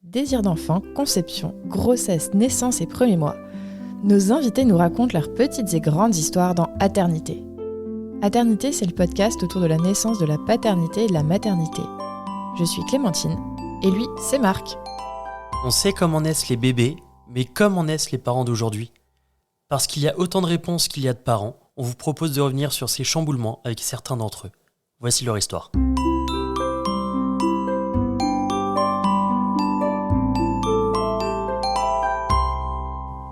Désir d'enfant, conception, grossesse, naissance et premiers mois, nos invités nous racontent leurs petites et grandes histoires dans Aternité. Aternité, c'est le podcast autour de la naissance, de la paternité et de la maternité. Je suis Clémentine, et lui, c'est Marc. On sait comment naissent les bébés, mais comment naissent les parents d'aujourd'hui ? Parce qu'il y a autant de réponses qu'il y a de parents, on vous propose de revenir sur ces chamboulements avec certains d'entre eux. Voici leur histoire.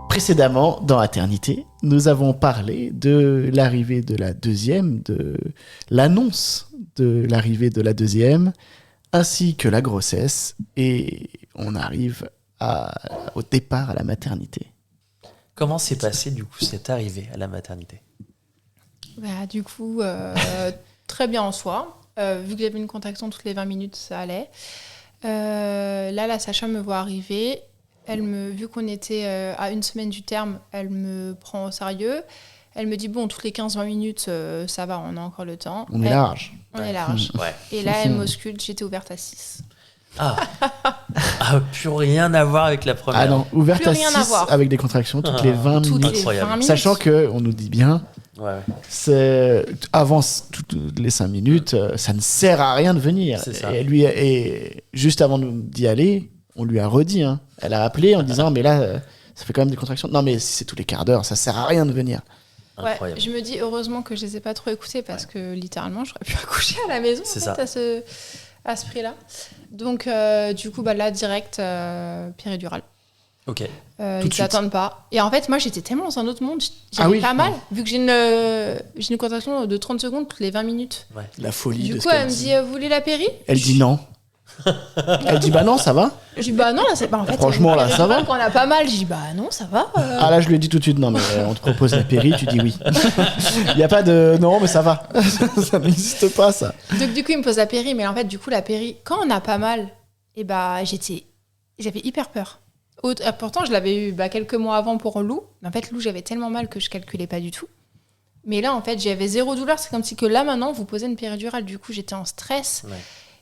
Précédemment, dans Aternité, nous avons parlé de l'arrivée de la deuxième, de l'annonce de l'arrivée de la deuxième, ainsi que la grossesse, et on arrive au départ à la maternité. Comment s'est passée du coup cette arrivée à la maternité ? Très bien en soi. Vu que j'avais une contraction toutes les 20 minutes, ça allait. Là, la sage-femme me voit arriver. Vu qu'on était à une semaine du terme, elle me prend au sérieux. Elle me dit, bon, toutes les 15-20 minutes, ça va, on a encore le temps. On est large. On est large. Ouais. Et là, elle m'ausculte, j'étais ouverte à 6. Plus rien à voir avec la première. Ah non, ouverte Plus à rien à 6 voir. avec des contractions toutes les 20 minutes. Incroyable. 20 minutes. Sachant qu'on nous dit bien, Ouais. c'est avant toutes les 5 minutes, ça ne sert à rien de venir. C'est ça. Et juste avant d'y aller, on lui a redit. Elle a appelé en disant, mais là, ça fait quand même des contractions. Non, mais si c'est tous les quarts d'heure, ça sert à rien de venir. Ouais, Incroyable. je me dis heureusement que je les ai pas trop écoutés parce que littéralement, j'aurais pu accoucher à la maison C'est en fait, à ce prix-là. Donc, du coup, là, direct, péridurale. Ok. Ils suite. t'attendent pas. Et en fait, moi, j'étais tellement dans un autre monde. J'avais Ah oui. pas mal, vu que j'ai une contraction de 30 secondes toutes les 20 minutes. Ouais. La folie Du de coup, ce qu'elle elle me dit. dit, vous voulez la péri ? Elle dit non. Elle dit bah non, ça va. Je dis, bah non, là, c'est pas en fait. Franchement, là, ça va. Quand on a pas mal, je dis, bah non, ça va. Ah là, je lui ai dit tout de suite non, mais on te propose la péri, tu dis oui. Il y a pas de non, mais ça va. Ça n'existe pas, ça. Donc, du coup, il me pose la péri. Mais en fait, du coup, la péri, quand on a pas mal, et j'avais hyper peur. Pourtant, je l'avais eu quelques mois avant pour Lou. Mais en fait, Lou, j'avais tellement mal que je calculais pas du tout. Mais là, en fait, j'avais zéro douleur. C'est comme si que là, maintenant, vous posez une péridurale. Du coup, j'étais en stress. Ouais.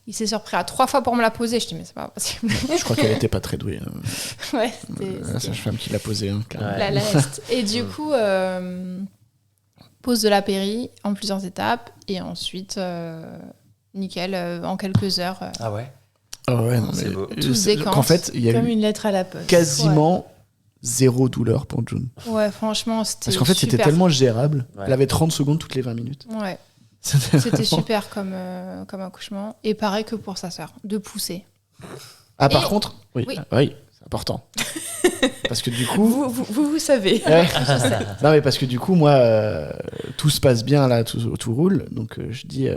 Il s'est surpris à 3 fois pour me la poser. Je dis, mais c'est pas possible. Je crois qu'elle était pas très douée. Ouais, La sage-femme qui l'a posée. Ouais. La leste. Et du coup, pose de la péri en plusieurs étapes. Et ensuite, nickel, en quelques heures. Ah ouais. Ah ouais, non, C'est mais beau. Tout se décante. En fait, il y a Comme eu une lettre à la poste. quasiment zéro douleur pour June. Ouais, franchement, c'était Parce qu'en fait, c'était super. tellement gérable. Ouais. Elle avait 30 secondes toutes les 20 minutes. Ouais, C'était c'était vraiment- super comme accouchement. Et pareil que pour sa sœur, de pousser. Ah, par Et- contre, oui, Oui. c'est important. Parce que du coup. Vous savez. Ouais. Non, mais parce que du coup, moi, tout se passe bien là, tout roule. Donc, je dis,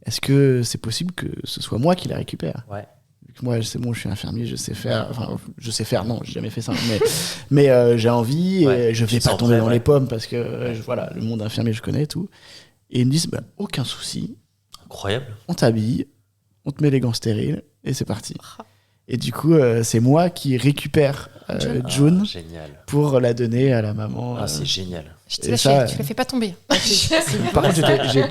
est-ce que c'est possible que ce soit moi qui la récupère ? Ouais. Vu que moi, c'est bon, je suis infirmier, je sais faire. Enfin, je sais faire, non, j'ai jamais fait ça. Mais j'ai envie Ouais, et je tu vais te pas sens tomber prêt, dans ouais. les pommes parce que, voilà, le monde infirmier, je connais et tout. Et ils me disent, aucun souci, Incroyable. on t'habille, on te met les gants stériles et c'est parti. Et du coup, c'est moi qui récupère June Génial. pour la donner à la maman. C'est génial. Je te Et lâche, ça, tu la fais pas tomber. Par contre,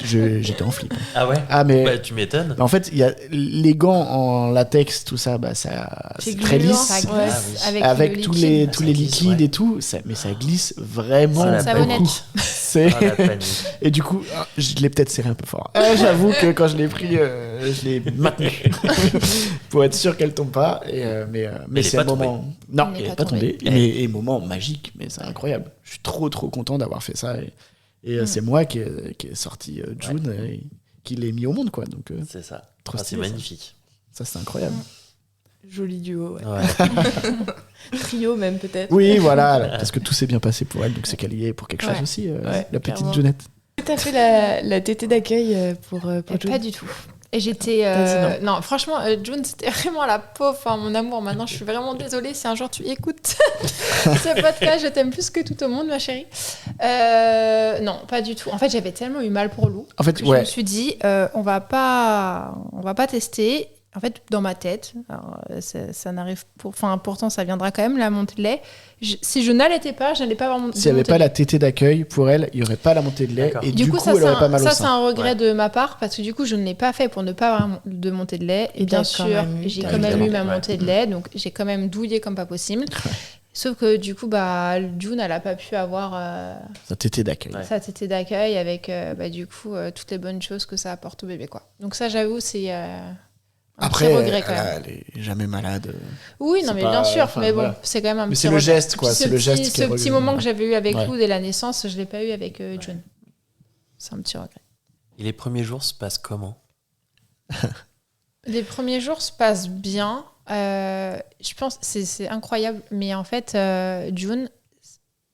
j'étais en flip. Ah ouais. Ah, mais Tu m'étonnes. en fait, il y a les gants en latex, tout ça, c'est très gluant, lisse. Ça Ouais. glisse Ah oui. Avec le tous liquide. les Ça glisse, liquides ouais. et tout, mais ça glisse vraiment Ah, la savonnette. beaucoup. C'est- Ah, la panique. Et du coup, je l'ai peut-être serré un peu fort. J'avoue que quand je l'ai pris, je l'ai maintenu pour être sûr qu'elle tombe pas. Mais elle c'est est un pas moment. Non, Elle elle n'est n'est pas pas tombée. tombée. Et moment magique, mais c'est incroyable. Je suis trop content d'avoir fait ça. Et c'est moi qui ai sorti June et qui l'ai mis au monde, quoi. Donc C'est ça. trop C'est stylé, ça. magnifique. Ça, c'est incroyable. Joli duo, ouais. Ouais. Trio même peut-être. Oui, voilà, parce que tout s'est bien passé pour elle, donc c'est qu'elle y est pour quelque chose Ouais. aussi, Ouais, la petite clairement. Junette. T'as fait la tétée d'accueil pour June. Pas du tout. Et j'étais. Vas-y, non, franchement, June, c'était vraiment la pauvre. Enfin, mon amour, maintenant, je suis vraiment désolée. Si un jour tu écoutes ce podcast, je t'aime plus que tout au monde, ma chérie. Non, pas du tout. En fait, j'avais tellement eu mal pour Lou. En fait, que je me suis dit, on va pas tester. En fait, dans ma tête, alors, ça n'arrive pourtant ça viendra quand même, la montée de lait. Si je n'allaitais pas, je n'allais pas avoir S'il n'y avait pas la tétée d'accueil, pour elle, il n'y aurait pas la montée de lait. D'accord. Et Du coup, elle aurait pas mal au ça, sein. c'est un regret de ma part, parce que du coup, je ne l'ai pas fait pour ne pas avoir de montée de lait. Et bien sûr, j'ai quand même eu ma montée de lait, donc j'ai quand même douillé comme pas possible. Sauf que du coup, June, elle n'a pas pu avoir Sa tétée d'accueil. sa tétée d'accueil avec du coup toutes les bonnes choses que ça apporte au bébé, quoi. Donc ça, j'avoue, c'est un Après, petit regret quand même. elle est jamais malade. Oui, non, c'est mais pas- bien sûr, enfin, mais bon, voilà. c'est quand même un Mais petit c'est le regret. geste, quoi. Puis C'est le geste qui ce est petit revenu. moment que j'avais eu avec Ouais. Lou dès la naissance, je l'ai pas eu avec June. C'est un petit regret. Et les premiers jours se passent comment? Les premiers jours se passent bien. Je pense c'est incroyable, mais en fait, June,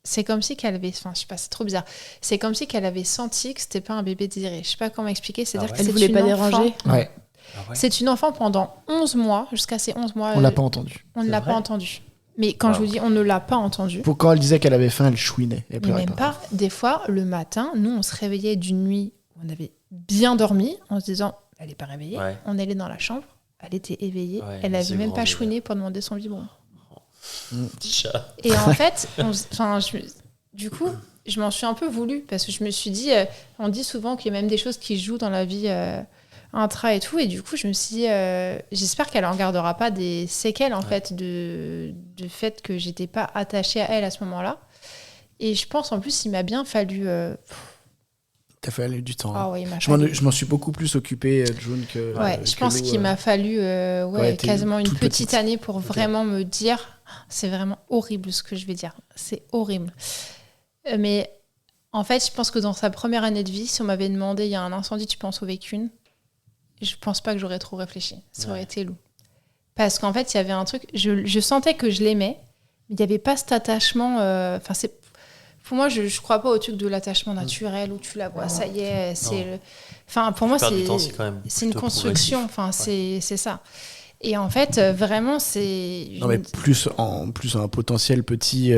c'est comme si qu'elle avait, enfin, je sais pas, c'est trop bizarre. C'est comme si qu'elle avait senti que c'était pas un bébé désiré. Je sais pas comment expliquer. C'est-à-dire que Elle c'est voulait une pas enfant. déranger. Ouais, Ah ouais. C'est une enfant pendant 11 mois, jusqu'à ses 11 mois. on l'a pas entendu. On ne C'est l'a vrai pas entendu. Mais quand je vous dis on ne l'a pas entendu, Pour quand elle disait qu'elle avait faim, elle chouinait. Elle mais pleurait même pas. Des fois, le matin, nous, on se réveillait d'une nuit où on avait bien dormi en se disant elle n'est pas réveillée. Ouais. On allait dans la chambre, elle était éveillée. Ouais, Elle c'est n'avait même grand pas bébé. chouiné pour demander son biberon. Petit chat. Et en fait, du coup, je m'en suis un peu voulu parce que je me suis dit, on dit souvent qu'il y a même des choses qui jouent dans la vie intra et tout. Et du coup, je me suis dit, j'espère qu'elle en gardera pas des séquelles en fait du fait que j'étais pas attachée à elle à ce moment-là. Et je pense en plus, il m'a bien fallu. T'as fallu du temps. Ah ouais, il m'a Je m'en- fallu. je m'en suis beaucoup plus occupé, June, que. Ouais, que je pense Lou, qu'il m'a fallu t'es quasiment une toute petite petite. année pour vraiment me dire, c'est vraiment horrible ce que je vais dire, c'est horrible. Mais en fait, je pense que dans sa première année de vie, si on m'avait demandé, il y a un incendie, tu peux en sauver qu'une, je pense pas que j'aurais trop réfléchi. Ça aurait été Lou. Parce qu'en fait, il y avait un truc, je sentais que je l'aimais, mais il n'y avait pas cet attachement. Enfin, pour moi, je crois pas au truc de l'attachement naturel où tu la vois, ça y est, c'est. Enfin, pour moi, La plupart du temps, c'est quand même c'est une plutôt construction. progressif. Enfin, c'est ça. Et en fait, vraiment, c'est. Non, mais plus un potentiel petit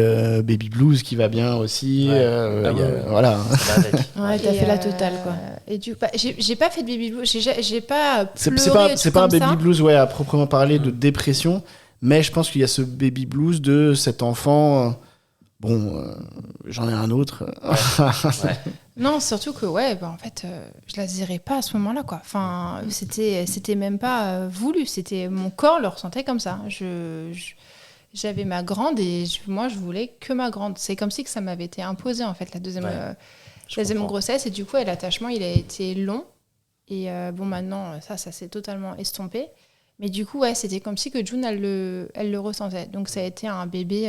baby blues qui va bien aussi. Ouais. Voilà. Ça va avec. Ouais, t'as Et, fait la totale, quoi. Et j'ai pas fait de baby blues, j'ai pas C'est pleuré. c'est pas un baby ça. blues à proprement parler de dépression, mais je pense qu'il y a ce baby blues de cet enfant. J'en ai un autre. Ouais. Non, surtout que, en fait, je la désirais pas à ce moment-là, quoi. Enfin, c'était même pas voulu. C'était mon corps le ressentait comme ça. J'avais ma grande et moi, je voulais que ma grande. C'est comme si que ça m'avait été imposé, en fait, la deuxième, Je deuxième comprends. grossesse. Et du coup, l'attachement, il a été long. Et maintenant, ça s'est totalement estompé. Mais du coup, c'était comme si que June, elle le ressentait. Donc, ça a été un bébé.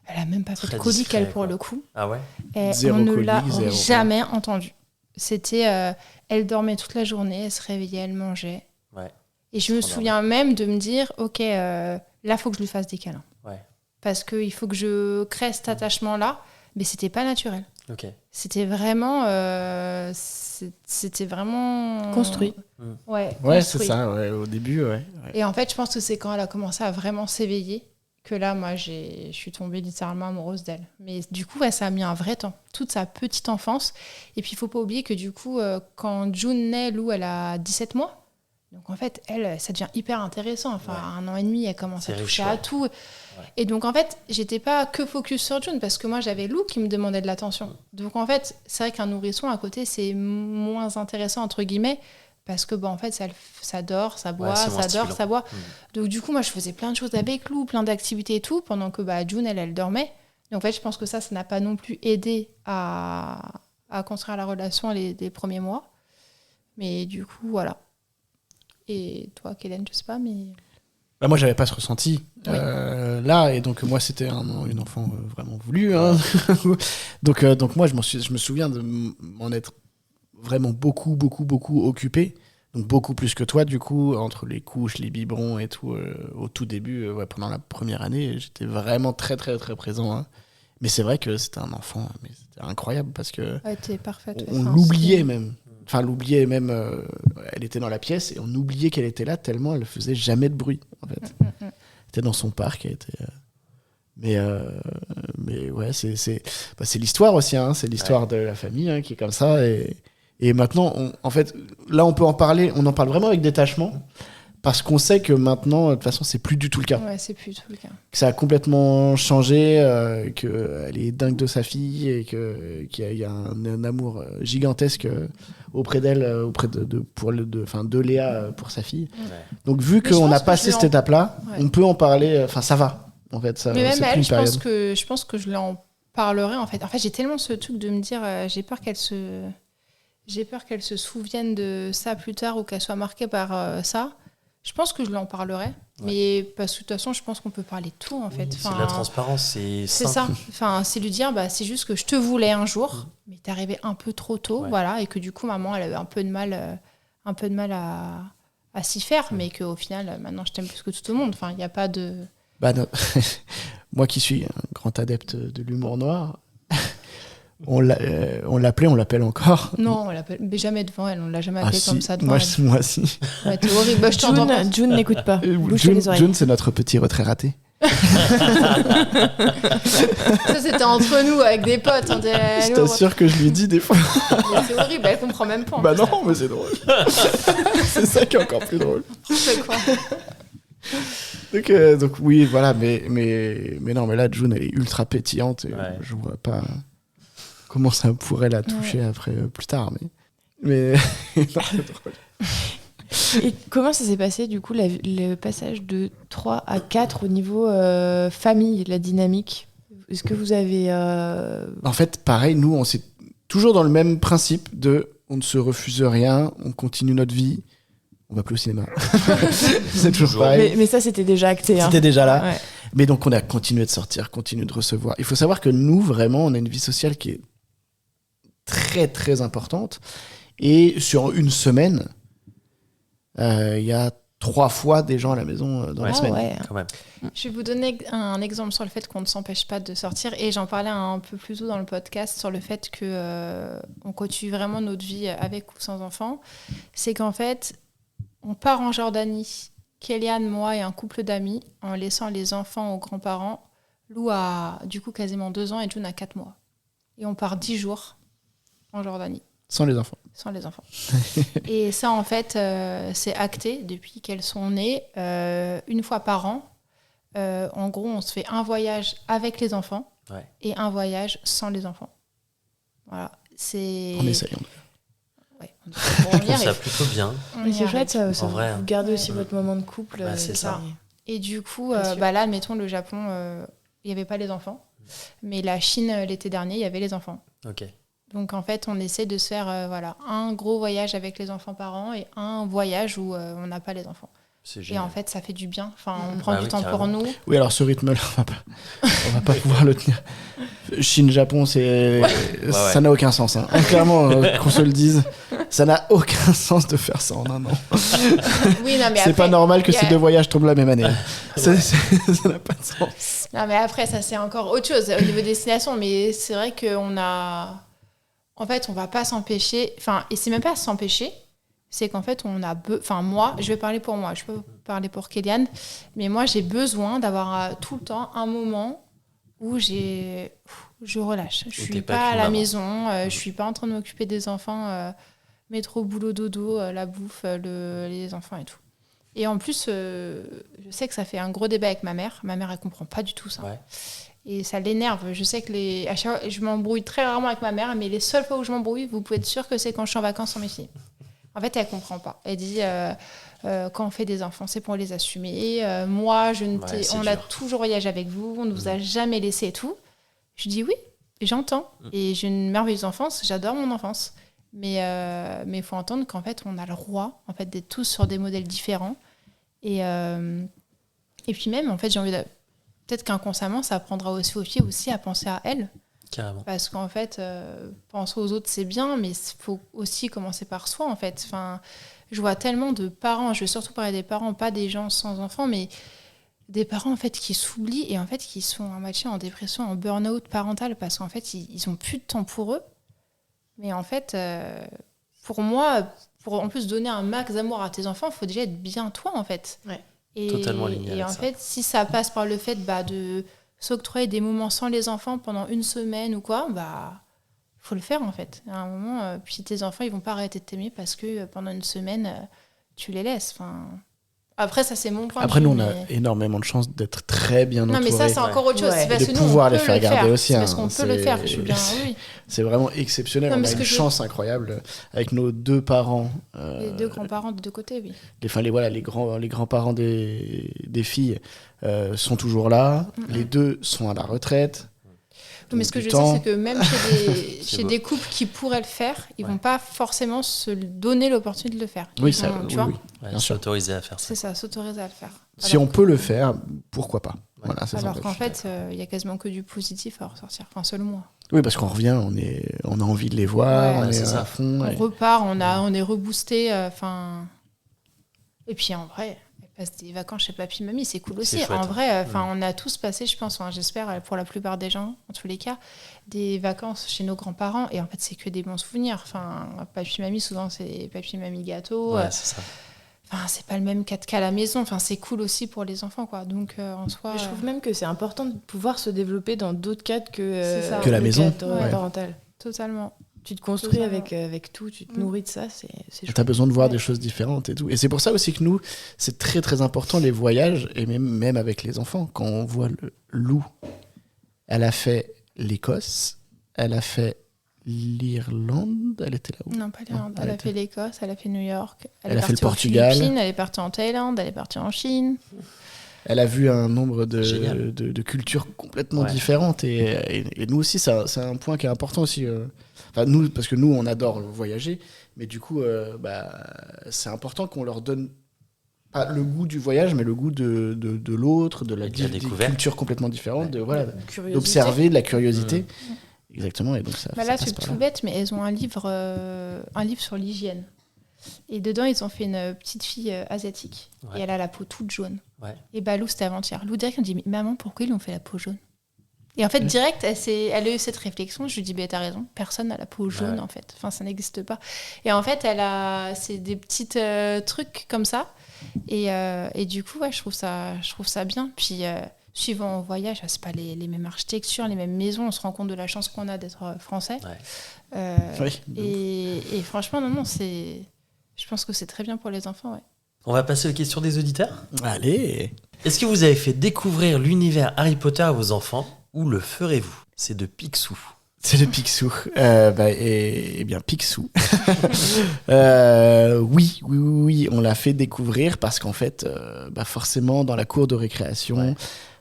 Elle a même pas fait Très de colique, discret, elle, pour quoi. le coup. Ah ouais? Et Zéro on ne colique, l'a zéro. jamais entendue. C'était, elle dormait toute la journée, elle se réveillait, elle mangeait. Ouais. Et je me Trop souviens même de me dire, ok, là, faut que je lui fasse des câlins. Ouais. Parce qu'il faut que je crée cet attachement-là. Mais c'était pas naturel. Ok. C'était vraiment, c'était vraiment Construit. Ouais. Ouais, c'est construit. ça, au début, ouais. Et en fait, je pense que c'est quand elle a commencé à vraiment s'éveiller que là, moi, je suis tombée littéralement amoureuse d'elle. Mais du coup, ça a mis un vrai temps, toute sa petite enfance. Et puis, il faut pas oublier que du coup, quand June naît, Lou, elle a 17 mois. Donc, en fait, elle, ça devient hyper intéressant. Enfin, à 1 an et demi, elle commence à C'est toucher riche, à ouais. tout. Et donc, en fait, j'étais pas que focus sur June parce que moi, j'avais Lou qui me demandait de l'attention. Donc, en fait, c'est vrai qu'un nourrisson à côté, c'est moins intéressant, entre guillemets, parce que, en fait, ça dort, ça boit, c'est moins ça dort, stimulant. ça boit. Donc, du coup, moi, je faisais plein de choses avec Lou, plein d'activités et tout, pendant que June, elle dormait. Donc, en fait, je pense que ça n'a pas non plus aidé à construire la relation les premiers mois. Mais du coup, voilà. Et toi, Kélène, je sais pas, mais... Bah, moi, j'avais pas ce ressenti Oui. là, et donc moi, c'était une enfant vraiment voulue. Hein. donc moi, je me souviens de m'en être vraiment beaucoup occupé. Donc beaucoup plus que toi, du coup, entre les couches, les biberons et tout, au tout début, pendant la première année, j'étais vraiment très présent. Hein. Mais c'est vrai que c'était un enfant, mais c'était incroyable parce que Ouais, t'es parfaite. on l'oubliait même. Enfin, l'oubliait même. Elle était dans la pièce et on oubliait qu'elle était là tellement elle faisait jamais de bruit. En fait, elle était dans son parc. Elle était. Mais ouais, c'est l'histoire aussi. Hein, c'est l'histoire de la famille hein, qui est comme ça. Et maintenant, en fait, là, on peut en parler. On en parle vraiment avec détachement Parce qu'on sait que maintenant, de toute façon, c'est plus du tout le cas. Ouais, c'est plus du tout le cas. Que ça a complètement changé, qu'elle est dingue de sa fille et qu'il y a un amour gigantesque auprès d'elle, auprès de Léa pour sa fille. Ouais. Donc vu Mais je qu'on a pense que passé je cette l'en- étape-là, Ouais. on peut en parler. Enfin, ça va. En fait, ça. Mais même c'est plus elle, une je période. pense que je lui en parlerai en fait. En fait, j'ai tellement ce truc de me dire, j'ai peur qu'elle se souvienne de ça plus tard ou qu'elle soit marquée par ça. Je pense que je lui en parlerai. Mais parce que de toute façon, je pense qu'on peut parler de tout en fait. C'est de la transparence, c'est C'est simple. ça. Enfin, c'est lui dire, c'est juste que je te voulais un jour, mais t'es arrivé un peu trop tôt, Ouais. voilà, et que du coup, maman, elle avait un peu de mal à s'y faire, mais qu'au final, maintenant, je t'aime plus que tout le monde. Enfin, il n'y a pas de... Bah, non. Moi qui suis un grand adepte de l'humour noir, on l'appelait, on l'appelle encore. Non, on l'appelle, mais jamais devant elle, on l'a jamais Ah appelée si, comme ça devant moi, elle. moi si. Ouais, t'es horrible, je t'entends pas. June n'écoute pas. Bouchez les oreilles. June, c'est notre petit retrait raté. Ça, c'était entre nous, avec des potes. On dirait, Je nous, t'assure que je lui dis des fois. mais c'est horrible, elle comprend même pas. en Bah plus, non, mais c'est drôle. C'est ça qui est encore plus drôle. n'importe quoi. Donc oui, voilà, mais non, mais là, June, elle est ultra pétillante et Ouais. je vois pas comment ça pourrait la toucher après, plus tard. Mais non, c'est drôle. Et comment ça s'est passé, du coup, le passage de 3 à 4 au niveau famille, la dynamique? Est-ce que vous avez... En fait, pareil, nous, on s'est toujours dans le même principe de on ne se refuse rien, on continue notre vie, on va plus au cinéma. C'est toujours Toujours. pareil. mais ça, c'était déjà acté. Hein. C'était déjà là. Ouais. Mais donc, on a continué de sortir, continué de recevoir. Il faut savoir que nous, vraiment, on a une vie sociale qui est très, très importante. Et sur une semaine, il y a 3 fois des gens à la maison dans la Ouais. semaine. ouais. Quand même. Je vais vous donner un exemple sur le fait qu'on ne s'empêche pas de sortir. Et j'en parlais un peu plus tôt dans le podcast sur le fait que on continue vraiment notre vie avec ou sans enfants. C'est qu'en fait, on part en Jordanie, Kéliane, moi et un couple d'amis, en laissant les enfants aux grands-parents. Lou a du coup quasiment 2 ans et June a 4 mois. Et on part 10 jours en Jordanie. Sans les enfants. Sans les enfants. Et ça, en fait, c'est acté depuis qu'elles sont nées, une fois par an. En gros, on se fait un voyage avec les enfants Ouais. et un voyage sans les enfants. Voilà. C'est... On essaye. Ouais. On Je y trouve ça arrive. plutôt bien. On Mais y c'est arrive. chouette, ça. En vrai, hein. Vous gardez aussi Ouais. votre moment de couple. Bah, c'est ça. Et du coup, Bien sûr. là, admettons, le Japon, il n'y avait pas les enfants. Mais la Chine, l'été dernier, il y avait les enfants. Ok. Donc en fait, on essaie de se faire un gros voyage avec les enfants par an et un voyage où on n'a pas les enfants. C'est Et génial. en fait, ça fait du bien. Enfin, on prend Bah du oui, temps pour carrément. nous. Oui, alors ce rythme-là, on va pas pouvoir le tenir. Chine-Japon, ça n'a aucun sens. Hein. Clairement, qu'on se le dise, ça n'a aucun sens de faire ça en un an. Oui, non, mais C'est après, pas normal que il y a- ces 2 voyages tombent la même année. Ça n'a pas de sens. Non, mais après, ça c'est encore autre chose au niveau destination. Mais c'est vrai qu'on a. En fait, on va pas s'empêcher. Enfin, et c'est même pas s'empêcher. C'est qu'en fait, on a. Enfin, moi, je vais parler pour moi. Je peux parler pour Kéliane. Mais moi, j'ai besoin d'avoir tout le temps un moment où je relâche. Je Où suis t'es pas pas à qu'une la maman. maison. Je suis pas en train de m'occuper des enfants. Métro, boulot, dodo, la bouffe, les enfants et tout. Et en plus, je sais que ça fait un gros débat avec ma mère. Ma mère, elle comprend pas du tout ça. Ouais. Et ça l'énerve. Je sais que à chaque fois, je m'embrouille très rarement avec ma mère, mais les seules fois où je m'embrouille, vous pouvez être sûr que c'est quand je suis en vacances sans mes filles. En fait, elle comprend pas. Elle dit quand on fait des enfants, c'est pour les assumer. Moi, Ouais, c'est on a dur. toujours voyagé avec vous, on ne vous a jamais laissé et tout. Je dis oui, j'entends. Et j'ai une merveilleuse enfance, j'adore mon enfance. Mais il faut entendre qu'en fait, on a le droit en fait, d'être tous sur des modèles différents. Et puis même, en fait, j'ai envie de... Peut-être qu'inconsciemment, ça apprendra aussi aux filles aussi à penser à elles. Carrément. Parce qu'en fait, penser aux autres, c'est bien, mais il faut aussi commencer par soi, en fait. Enfin, je vois tellement de parents, je vais surtout parler des parents, pas des gens sans enfants, mais des parents, en fait, qui s'oublient et en fait, qui sont à moitié en dépression, en burn-out parental, parce qu'en fait, ils ont plus de temps pour eux. Mais en fait, pour moi, pour en plus donner un max d'amour à tes enfants, il faut déjà être bien toi, en fait. Ouais. Et, Totalement aligné et avec en ça. fait, si ça passe par le fait de s'octroyer des moments sans les enfants pendant une semaine ou quoi, faut le faire en fait. À un moment, puis tes enfants, ils vont pas arrêter de t'aimer parce que pendant une semaine, tu les laisses. Enfin, Après, ça, c'est mon point Après, de vue. nous, on a mais- énorme chance d'être très bien Non, entourés. mais ça, c'est encore autre chose. Ouais. C'est parce Et de que nous, pouvoir on les peut faire le garder faire. aussi, C'est parce hein. qu'on peut le faire. Je suis bien, oui. C'est vraiment exceptionnel. Non, On mais a ce une que je- chance incroyable avec nos deux parents. Les deux grands-parents des deux côtés, oui. Les grands-parents des filles sont toujours là. Les deux sont à la retraite. Mais Donc, ce que du je veux dire, temps. c'est que même chez beau. des couples qui pourraient le faire, ils Ouais. vont pas forcément se donner l'opportunité de le faire. Oui, Ils ça, vont, oui, tu vois, oui. Ouais, Bien sûr. s'autoriser à faire ça. c'est ça, s'autoriser à le faire. Si on peut le faire, pourquoi pas. Voilà, c'est ça, Alors en fait. qu'en fait, il y a quasiment que du positif à ressortir. Enfin, selon moi. Oui, parce qu'on revient, on a envie de les voir, Ouais, on est c'est ça. à fond. On et- repart, on est reboosté. Enfin. Et puis en vrai, elle passe des vacances chez papy, mamie, c'est cool aussi. C'est chouette, En vrai, hein. on a tous passé, je pense, j'espère pour la plupart des gens, en tous les cas, des vacances chez nos grands-parents. Et en fait, c'est que des bons souvenirs. Enfin, papy, mamie, souvent c'est papy, mamie, gâteau. Ouais, c'est ça. Enfin, c'est pas le même qu'à la maison. Enfin, c'est cool aussi pour les enfants, quoi. Donc, en soi. Mais je trouve même que c'est important de pouvoir se développer dans d'autres cadres C'est ça. que Que la le maison. cadre Ouais. parental. Totalement. Tu te construis Totalement. avec tout, tu te Mm. nourris de ça, c'est chouette. T'as besoin de voir Ouais. des choses différentes et tout. Et c'est pour ça aussi que nous, c'est très très important les voyages, et même avec les enfants. Quand on voit Lou, elle a fait l'Écosse, elle a fait l'Irlande, elle était là-haut. Non, pas l'Irlande. elle Elle a était- fait l'Écosse, elle a fait New York. Elle est a fait le partie aux Portugal. Philippines, elle est partie en Thaïlande, elle est partie en Chine. Elle a vu un nombre Génial. de cultures complètement Ouais. différentes. Et nous aussi, c'est un point qui est important aussi. Enfin, nous, parce que nous, on adore voyager, mais du coup, c'est important qu'on leur donne pas le goût du voyage, mais le goût de l'autre, de Et de la des découverte. cultures complètement différentes, Ouais. Curiosité. d'observer, de la curiosité. Exactement, et donc ça, Bah ça là, passe c'est par tout bête, mais elles ont un livre sur l'hygiène. Et dedans, ils ont fait une petite fille asiatique. Ouais. Et elle a la peau toute jaune. Ouais. Et bah, Lou, c'était avant-hier. Lou, direct, elle me dit, mais maman, pourquoi ils lui ont fait la peau jaune? Et en fait, direct, elle a eu cette réflexion. Je lui dis, bah, t'as raison, personne n'a la peau jaune, Ouais. en fait. Enfin, ça n'existe pas. Et en fait, c'est des petits trucs comme ça. Et du coup, ouais, je trouve ça bien. Puis, suivant au voyage, c'est pas les mêmes architectures, les mêmes maisons. On se rend compte de la chance qu'on a d'être français. Ouais. Oui, de ouf. Et franchement, non, je pense que c'est très bien pour les enfants, ouais. On va passer aux questions des auditeurs. Allez. Est-ce que vous avez fait découvrir l'univers Harry Potter à vos enfants ou le ferez-vous? C'est de Picsou. C'est le Picsou. Et bien, Picsou. Oui, on l'a fait découvrir parce qu'en fait, forcément, dans la cour de récréation, Ouais.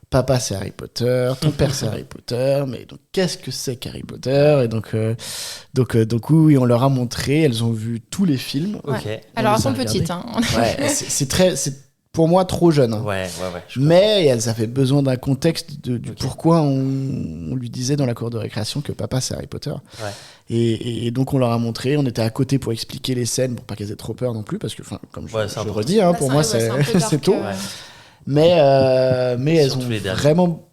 papa c'est Harry Potter, ton père c'est Harry Potter, mais donc qu'est-ce que c'est qu'Harry Potter? Et donc oui, on leur a montré, elles ont vu tous les films. Ok. Alors, les elles sont a regardées. petites, hein. Ouais, c'est pour moi trop jeune. Hein. Ouais. Je Mais elles avaient besoin d'un contexte du Ok. pourquoi on lui disait dans la cour de récréation que papa c'est Harry Potter. Ouais. Et donc on leur a montré, on était à côté pour expliquer les scènes pour pas qu'elles aient trop peur non plus, parce que comme Ouais, c'est je le important. redis, hein, Là, pour c'est moi un peu dark, c'est tôt. Ouais. Mais elles Surtout ont les derniers. vraiment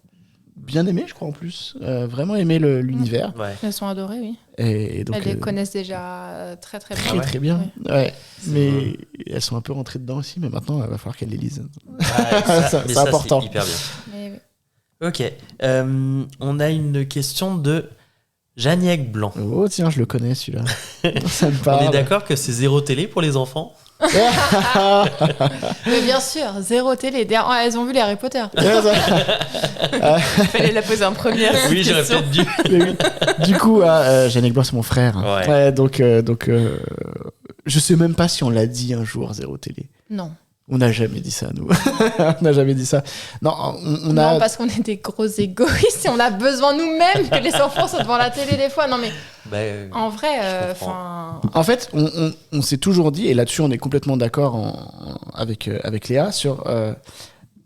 bien aimé, je crois en plus, vraiment aimé l'univers. Ouais. Elles sont adorées, oui. Et donc Elles les connaissent déjà très, très bien. très ouais. très bien. Ouais. Ouais. C'est Mais bon. elles sont un peu rentrées dedans aussi, mais maintenant il va falloir qu'elles les lisent. Ouais, Ça, mais c'est important. C'est hyper bien. Mais oui. Ok. On a une question de Janiek Blanc. Oh tiens, je le connais celui-là. Ça me On parle. est d'accord que c'est zéro télé pour les enfants? Mais bien sûr, zéro télé. D'ailleurs, elles ont vu les Harry Potter. Fallait la poser en première. Oui, j'aurais question. peut-être dû. Mais oui. Du coup, Yannick Blanc, c'est mon frère. Ouais. Donc, je sais même pas si on l'a dit un jour, zéro télé. Non. On n'a jamais dit ça, nous. On n'a jamais dit ça. Non, on Non, a. parce qu'on est des gros égoïstes et on a besoin nous-mêmes que les enfants soient devant la télé des fois. Non, mais Bah, en vrai, je comprends. enfin. En fait, on s'est toujours dit, et là-dessus, on est complètement d'accord avec Léa, sur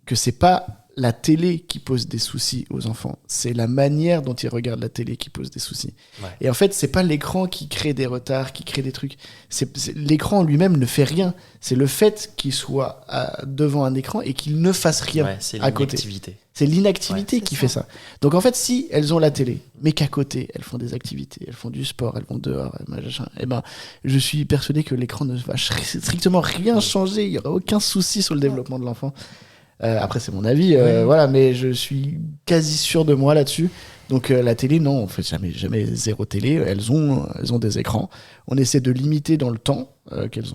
que c'est pas la télé qui pose des soucis aux enfants, c'est la manière dont ils regardent la télé qui pose des soucis. Ouais. Et en fait, c'est pas l'écran qui crée des retards, qui crée des trucs. L'écran lui-même ne fait rien. C'est le fait qu'il soit devant un écran et qu'il ne fasse rien Ouais, c'est à côté. l'inactivité. C'est l'inactivité Ouais, qui c'est fait ça. ça. Donc en fait, si elles ont la télé, mais qu'à côté, elles font des activités, elles font du sport, elles vont dehors, et ben, je suis persuadé que l'écran ne va strictement rien changer. Il y aura aucun souci sur le développement de l'enfant. Après, c'est mon avis, voilà, mais je suis quasi sûr de moi là-dessus. Donc la télé, non, on fait jamais zéro télé. Elles ont des écrans. On essaie de limiter dans le temps qu'elles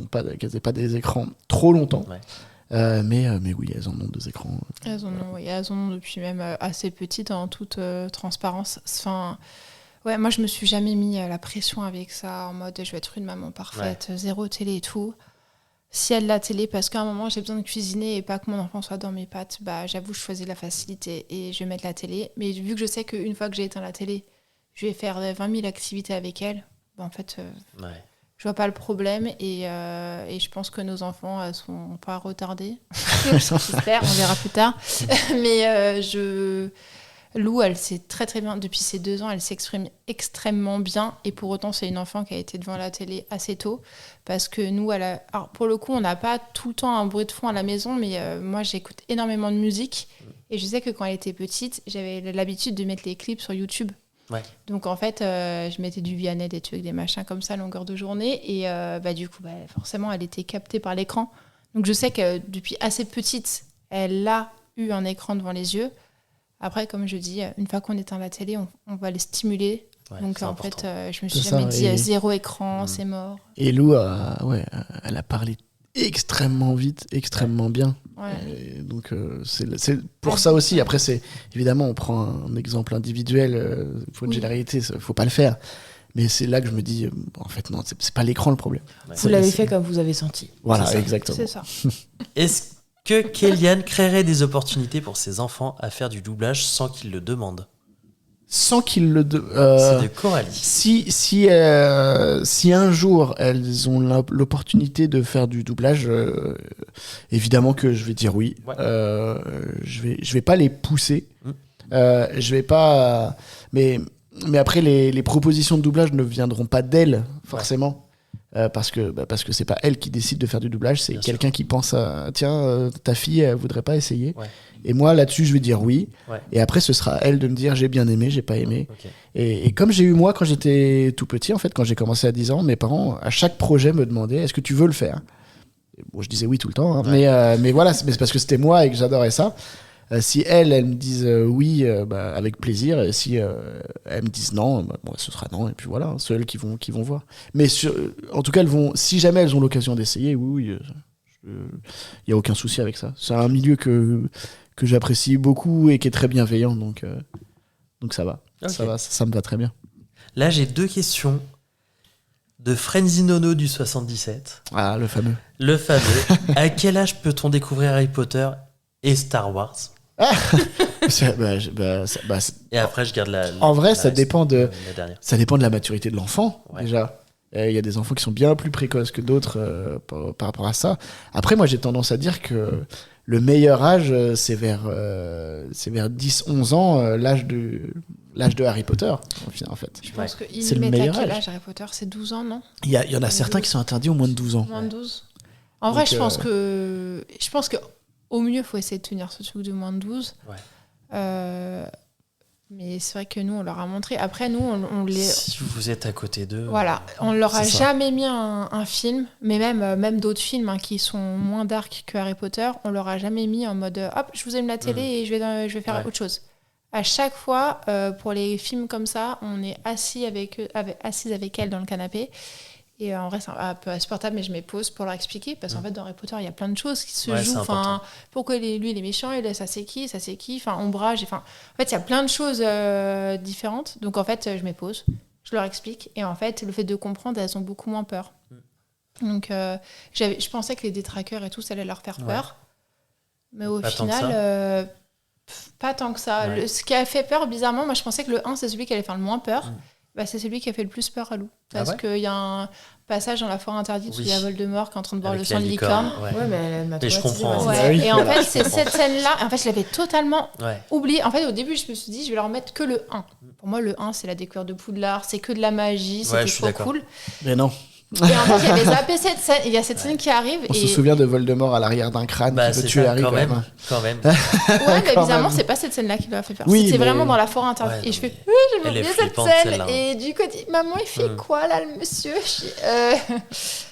aient pas des écrans trop longtemps. Ouais. Mais oui, elles en ont 2 écrans. Elles en ont depuis même assez petites, en toute transparence. Enfin, ouais, moi, je me suis jamais mis la pression avec ça, en mode je vais être une maman parfaite, zéro télé et tout. Si elle a la télé, parce qu'à un moment, j'ai besoin de cuisiner et pas que mon enfant soit dans mes pattes, bah, j'avoue, je choisis la facilité et je vais mettre la télé. Mais vu que je sais qu'une fois que j'ai éteint la télé, je vais faire 20 000 activités avec elle, bah, en fait, je vois pas le problème. Et je pense que nos enfants ne sont pas retardés. J'espère, on verra plus tard. Mais Lou, elle sait très très bien, depuis ses 2 ans, elle s'exprime extrêmement bien. Et pour autant, c'est une enfant qui a été devant la télé assez tôt. Parce que nous, alors, pour le coup, on n'a pas tout le temps un bruit de fond à la maison, mais moi, j'écoute énormément de musique. Et je sais que quand elle était petite, j'avais l'habitude de mettre les clips sur YouTube. Ouais. Donc en fait, je mettais du Vianney, des trucs, des machins comme ça à longueur de journée. Et du coup, forcément, elle était captée par l'écran. Donc je sais que depuis assez petite, elle a eu un écran devant les yeux. Après, comme je dis, une fois qu'on éteint la télé, on va les stimuler. Ouais, donc en important. fait, je me suis jamais dit zéro écran, c'est mort. Et Lou, elle a parlé extrêmement vite, extrêmement bien. Ouais. Et donc c'est pour ça aussi. Après, c'est évidemment, on prend un exemple individuel pour une généralité, faut pas le faire. Mais c'est là que je me dis, en fait, non, c'est pas l'écran le problème. Ouais. Vous l'avez fait comme vous avez senti. Voilà, exactement. C'est ça. Est-ce que Kéliane créerait des opportunités pour ses enfants à faire du doublage sans qu'ils le demandent? Sans qu'ils le... C'est de Coralie. Si un jour elles ont l'opportunité de faire du doublage, évidemment que je vais dire oui. Ouais. Je vais pas les pousser. Je vais pas. Mais après les propositions de doublage ne viendront pas d'elles forcément. Parce que c'est pas elle qui décide de faire du doublage, c'est Bien quelqu'un sûr. qui pense à tiens, ta fille elle voudrait pas essayer. Ouais. Et moi là-dessus je vais dire oui. Ouais. Et après ce sera à elle de me dire j'ai bien aimé, j'ai pas aimé. Ok. Et comme j'ai eu moi quand j'étais tout petit, en fait, quand j'ai commencé à 10 ans, mes parents à chaque projet me demandaient est-ce que tu veux le faire. Et bon, je disais oui tout le temps, hein, mais voilà, c'est parce que c'était moi et que j'adorais ça. Si elles me disent oui, avec plaisir. Et si elles me disent non, ce sera non. Et puis voilà, c'est elles qui vont voir. Mais en tout cas, si jamais elles ont l'occasion d'essayer, oui, il n'y a aucun souci avec ça. C'est un milieu que j'apprécie beaucoup et qui est très bienveillant, donc ça va. Ok. Ça me va très bien. Là, j'ai 2 questions de Frenzy Nono du 77. Ah, le fameux. Le fameux. À quel âge peut-on découvrir Harry Potter et Star Wars? Et après, je garde la. En vrai, la ça reste- dépend de la dernière. ça dépend de la maturité de l'enfant, Ouais. déjà. Il y a des enfants qui sont bien plus précoces que d'autres par rapport à ça. Après, moi, j'ai tendance à dire que le meilleur âge, c'est vers 10-11 ans, l'âge de Harry Potter, en fait. Je pense que C'est le il met à meilleur quel âge. âge Harry Potter? C'est 12 ans, non? Il y en a certains qui sont interdits au moins de 12 ans. Moins de 12. En vrai, Donc, je pense que au mieux, il faut essayer de tenir ce truc de moins de 12. Ouais. Mais c'est vrai que nous, on leur a montré. Après, nous, on les... Si vous êtes à côté d'eux. Voilà, on leur a C'est ça. jamais mis un film, mais même d'autres films hein, qui sont moins dark que Harry Potter, on leur a jamais mis en mode hop, je vous aime la télé et je vais faire Ouais. autre chose. À chaque fois, pour les films comme ça, on est assises avec elles dans le canapé. Et en vrai, c'est un peu insupportable, mais je me pose pour leur expliquer. Parce qu'en fait, dans Harry Potter, il y a plein de choses qui se Ouais, jouent. c'est important. Enfin, pourquoi lui, il est méchant, et là, ça c'est qui. Enfin, ombrage. En fait, il y a plein de choses différentes. Donc, en fait, je me pose, je leur explique. Et en fait, le fait de comprendre, elles ont beaucoup moins peur. Donc, je pensais que les détraqueurs et tout, ça allait leur faire peur. Mais au Pas tant que final, pas tant que ça. Ouais. Ce qui a fait peur, bizarrement, moi, je pensais que le 1, c'est celui qui allait faire le moins peur. C'est celui qui a fait le plus peur à Lou. Parce qu'il y a un passage dans la forêt interdite où il y a Voldemort qui est en train de boire Avec le sang la de licorne. Ouais. Ouais, mais elle m'a Mais je traumatisée, comprends. moi, Ouais. c'est- oui. Et en fait, c'est Je comprends. cette scène-là. En fait, je l'avais totalement Ouais. oublié. En fait, au début, je me suis dit, je vais leur mettre que le 1. Pour moi, le 1, c'est la découverte de Poudlard, c'est que de la magie, Ouais, c'était je suis trop d'accord. cool. Mais non. Et en fait, j'avais zappé cette scène. Il y a cette scène qui arrive. On se souvient de Voldemort à l'arrière d'un crâne Bah, qui veut c'est tuer ça, Harry quand même. Quand même. Ouais, mais Quand bizarrement, même. c'est pas cette scène-là qui lui a fait peur. Oui, C'était mais- vraiment dans la forêt interdite. Ouais, Et je non, fais, mais j'ai elle est oublié cette flippante, scène. celle-là, hein. Et du coup, elle dit, maman, il fait quoi là, le monsieur? Je dis,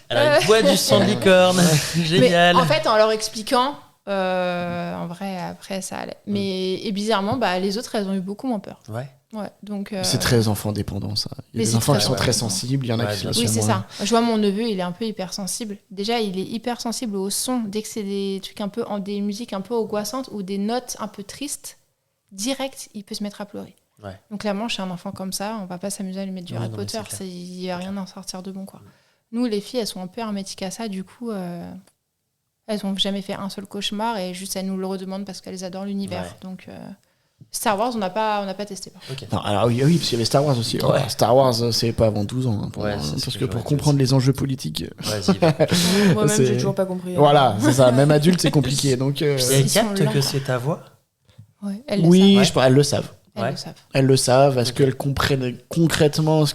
Alors, il boit du sang de licorne. Génial. Mais en fait, en leur expliquant, en vrai, après, ça allait. Mais et bizarrement, les autres, elles ont eu beaucoup moins peur. Ouais. Ouais, donc, C'est très enfant dépendant, ça. Il y Mais a des c'est enfants très qui sont très dépendant. sensibles, il y en a Ouais, qui bien le sûr. Oui, sont c'est moins. ça. Je vois mon neveu, il est un peu hypersensible. Déjà, il est hypersensible au son. Dès que c'est des trucs un peu, des musiques un peu angoissantes ou des notes un peu tristes, direct, il peut se mettre à pleurer. Ouais. Donc clairement, chez un enfant comme ça, on va pas s'amuser à lui mettre du Oui, Harry non, mais Potter. c'est clair. Il y a rien à en sortir de bon, quoi. Nous, les filles, elles sont un peu hermétiques à ça. Du coup, elles ont jamais fait un seul cauchemar et juste elles nous le redemandent parce qu'elles adorent l'univers. Ouais. Donc Star Wars, on n'a pas testé. Par contre. Ok. Non, alors oui, parce qu'il y avait Star Wars aussi. Ouais. Oh, Star Wars, c'est pas avant 12 ans. Ouais, c'est ce parce que que j'aurais pour dit comprendre aussi. les enjeux politiques. Vas-y, va. Moi-même, C'est- j'ai toujours pas compris. Voilà, c'est ça. Même adulte, c'est compliqué. Donc, Et elles Ils sont captent lents. que c'est ta voix? Ouais, elles le oui, savent. je pense, elles le savent. Elles Ouais. le savent. Elles le savent. Est-ce Ok. qu'elles comprennent concrètement ce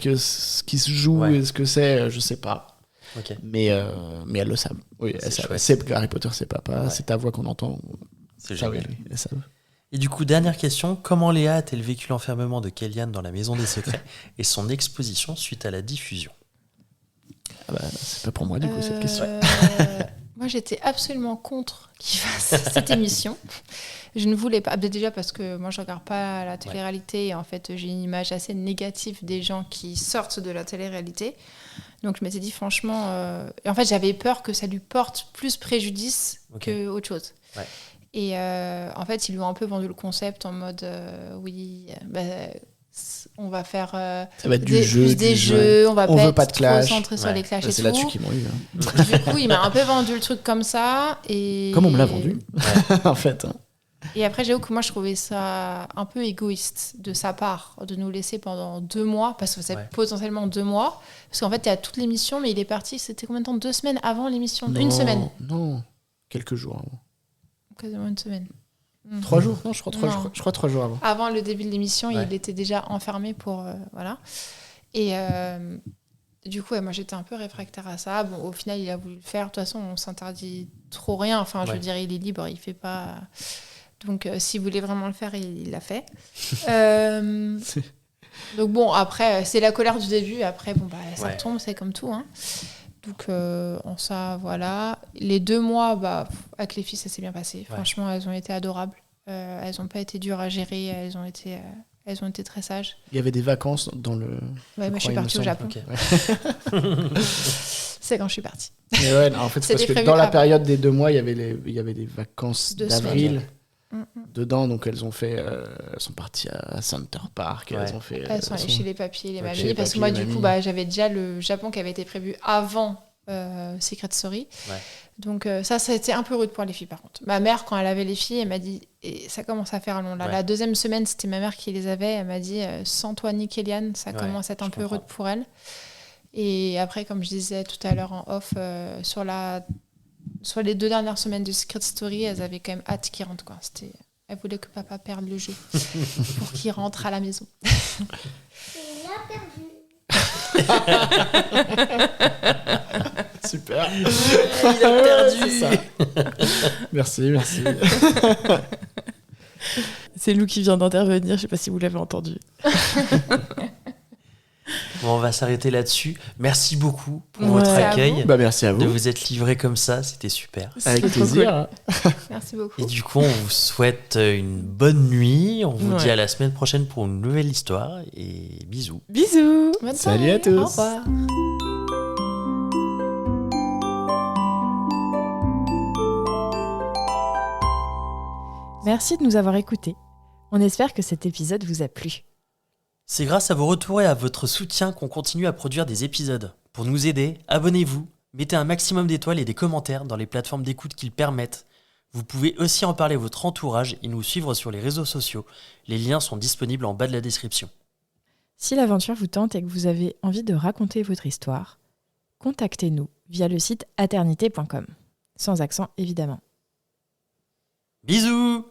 qui se joue Ouais. et ce que c'est? Je sais pas. Ok. Mais elles le savent. Oui, C'est elles savent. chouette. C'est Harry Potter, c'est papa. Ouais. C'est ta voix qu'on entend. C'est Ça, oui, génial. elles savent. Et du coup, dernière question, comment Léa a-t-elle vécu l'enfermement de Kellyanne dans la Maison des Secrets et son exposition suite à la diffusion? Ah bah, c'est pas pour moi, du coup, cette question. Moi, j'étais absolument contre qu'il fasse cette émission. Je ne voulais pas. Déjà parce que moi, je regarde pas la télé-réalité. Et en fait, j'ai une image assez négative des gens qui sortent de la télé-réalité. Donc, je m'étais dit, franchement... Et en fait, j'avais peur que ça lui porte plus préjudice Ok. qu'autre chose. Ouais. Et en fait, ils lui ont un peu vendu le concept en mode, on va faire Ça va être du jeu. plus des du jeux, on va On pas veut être pas de clash. trop centré sur Ouais. les clashs Bah, et c'est tout. là-dessus qu'ils m'ont eu. Hein. Du coup, il m'a un peu vendu le truc comme ça. Et... Comme on me l'a vendu, en fait. hein. Et après, j'avoue que moi, je trouvais ça un peu égoïste de sa part de nous laisser pendant 2 mois, parce que c'est Ouais. potentiellement 2 mois. Parce qu'en fait, il y a toute l'émission, mais il est parti, c'était combien de temps? 2 semaines avant l'émission? Non, Une semaine. Non, quelques jours avant. Quasiment une semaine. 3 jours? Non, je crois 3 Non. jours. Je crois 3 jours avant. Avant le début de l'émission, Ouais. il était déjà enfermé pour... voilà. Et du coup, moi, j'étais un peu réfractaire à ça. Bon, au final, il a voulu le faire. De toute façon, on s'interdit trop rien. Enfin, je Ouais. veux dire, il est libre, il fait pas... Donc, s'il voulait vraiment le faire, il l'a fait. Donc bon, après, c'est la colère du début. Après, bon, bah, ça Ouais. tombe, c'est comme tout. Hein. Donc, ça, voilà. Les 2 mois, bah, avec les filles, ça s'est bien passé. Ouais. Franchement, elles ont été adorables. Elles n'ont pas été dures à gérer. Elles ont été très sages. Il y avait des vacances dans le. Ouais, moi, je suis crois, il me partie au semble. Japon. Ok. C'est quand je suis partie. Mais ouais, non, en fait, c'est parce C'était que prévu dans la avant. période des 2 mois, il y avait des vacances 2 d'avril semaines. dedans, donc elles sont parties à Center Park. Ouais. Elles ont fait. Elles sont allées chez les papiers, les chez mamies. les Parce que papiers, moi, les du coup, mamies. bah, j'avais déjà le Japon qui avait été prévu avant Secret Story. Ouais. Donc ça a été un peu rude pour les filles, par contre. Ma mère, quand elle avait les filles, elle m'a dit... Et ça commence à faire long. Là. Ouais. La 2e semaine, c'était ma mère qui les avait. Elle m'a dit, sans toi ni Kellyanne, ça Ouais, commence à être un je peu comprends. rude pour elle. Et après, comme je disais tout à l'heure en off, sur les 2 dernières semaines de Secret Story, elles avaient quand même hâte qu'il rentre. Quoi. Elles voulaient que papa perde le jeu pour qu'il rentre à la maison. Super. Il a perdu. C'est ça. Merci. C'est Lou qui vient d'intervenir, je sais pas si vous l'avez entendu. Bon, on va s'arrêter là-dessus. Merci beaucoup pour Ouais. votre Merci à accueil, vous. Bah, merci à de vous. vous être livré comme ça, c'était super. Avec C'est trop plaisir. Merci beaucoup. Et du coup, on vous souhaite une bonne nuit. On vous Ouais. dit à la semaine prochaine pour une nouvelle histoire et bisous. cool. Bisous. Bonne Salut à soirée. tous. Au revoir. Merci de nous avoir écoutés. On espère que cet épisode vous a plu. C'est grâce à vos retours et à votre soutien qu'on continue à produire des épisodes. Pour nous aider, abonnez-vous, mettez un maximum d'étoiles et des commentaires dans les plateformes d'écoute qui le permettent. Vous pouvez aussi en parler à votre entourage et nous suivre sur les réseaux sociaux. Les liens sont disponibles en bas de la description. Si l'aventure vous tente et que vous avez envie de raconter votre histoire, contactez-nous via le site aternité.com. Sans accent, évidemment. Bisous!